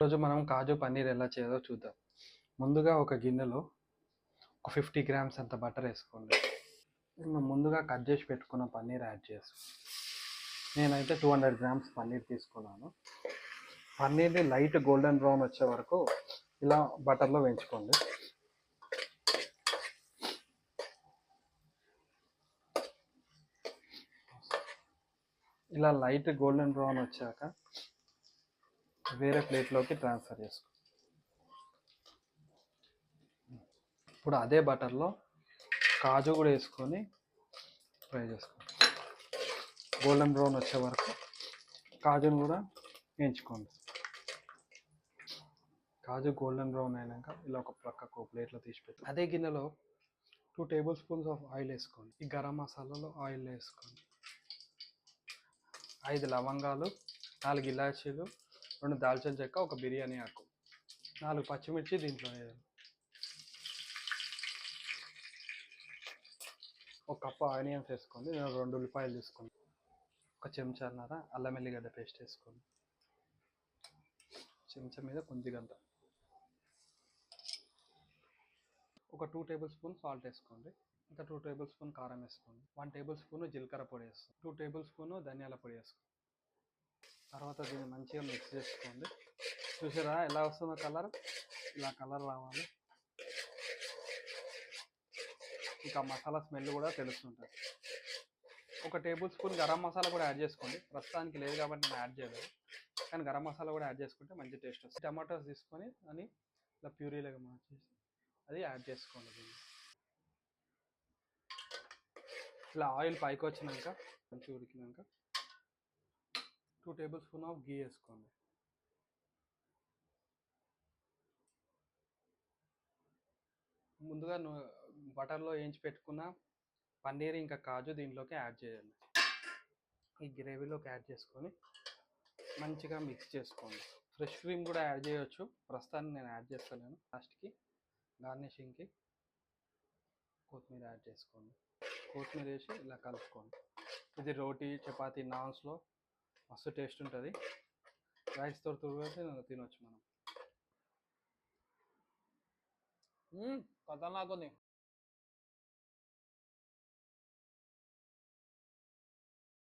ఈరోజు మనం కాజు పన్నీర్ ఎలా చేయాలో చూద్దాం. ముందుగా ఒక గిన్నెలో ఒక 50 గ్రామ్స్ అంత బటర్ వేసుకోండి. మనం ముందుగా కట్ చేసి పెట్టుకున్న పన్నీర్ యాడ్ చేసుకో. నేనైతే 200 గ్రామ్స్ పన్నీర్ తీసుకున్నాను. పన్నీర్ని లైట్ గోల్డెన్ బ్రౌన్ వచ్చే వరకు ఇలా బటర్లో వేయించుకోండి. ఇలా లైట్ గోల్డెన్ బ్రౌన్ వచ్చాక వేరే ప్లేట్లోకి ట్రాన్స్ఫర్ చేసుకో. ఇప్పుడు అదే బటర్లో కాజు కూడా వేసుకొని ఫ్రై చేసుకో. గోల్డెన్ బ్రౌన్ వచ్చే వరకు కాజును కూడా వేయించుకోండి. కాజు గోల్డెన్ బ్రౌన్ అయినాక ఇలా ఒక పక్కకు ప్లేట్లో తీసి పెట్టి అదే గిన్నెలో 2 టేబుల్ స్పూన్స్ ఆఫ్ ఆయిల్ వేసుకోండి. ఈ గరం మసాలాలో ఆయిల్ వేసుకోండి. 5 లవంగాలు, 4 ఇలాచీలు, 2 దాల్చిన చెక్క, ఒక బిర్యానీ ఆకు, 4 పచ్చిమిర్చి దీంట్లో వేయాలి. ఒక కప్పు ఆనియన్స్ వేసుకోండి. నేను 2 ఉల్లిపాయలు తీసుకోండి. ఒక చెంచాన్నర అల్లం ఎల్లిగడ్డ పేస్ట్ వేసుకోండి. చెంచా మీద కొద్దిగంత. ఒక 2 టేబుల్ స్పూన్ సాల్ట్ వేసుకోండి. ఇంకా 2 టేబుల్ స్పూన్ కారం వేసుకోండి. 1 టేబుల్ స్పూన్ జీలకర్ర పొడి వేసుకోండి. 2 టేబుల్ స్పూన్ ధనియాల పొడి వేసుకోండి. తర్వాత దీన్ని మంచిగా మిక్స్ చేసుకోండి. చూసారా ఎలా వస్తుందో కలర్? ఇలా కలర్ రావాలి. ఇంకా మసాలా స్మెల్ కూడా తెలుస్తుంటుంది. ఒక టేబుల్ స్పూన్ గరం మసాలా కూడా యాడ్ చేసుకోండి. ప్రస్తుతానికి లేదు కాబట్టి నేను యాడ్ చేయలేదు, కానీ గరం మసాలా కూడా యాడ్ చేసుకుంటే మంచి టేస్ట్ వస్తుంది. టమాటోస్ తీసుకొని అని ఇలా ప్యూరీలాగా మార్చేసి అది యాడ్ చేసుకోండి. దీన్ని ఇలా ఆయిల్ పైకి వచ్చినాక మంచిగా ఉడికినాక 2 టేబుల్ స్పూన్ ఆఫ్ గీ వేసుకోండి. ముందుగా బటర్లో వేయించి పెట్టుకున్న పన్నీర్ ఇంకా కాజు దీంట్లోకి యాడ్ చేయండి. ఈ గ్రేవీలోకి యాడ్ చేసుకొని మంచిగా మిక్స్ చేసుకోండి. ఫ్రెష్ క్రీమ్ కూడా యాడ్ చేయొచ్చు, ప్రస్తుతానికి నేను యాడ్ చేస్తాను. లాస్ట్కి గార్నిషింగ్కి కొత్తిమీర యాడ్ చేసుకోండి. కొత్తిమీర వేసి ఇలా కలుపుకోండి. ఇది రోటీ, చపాతీ, నాన్స్లో మస్తు టేస్ట్ ఉంటుంది. రైస్తో తినొచ్చు మనం. ఖతర్నాక్ ఉంది.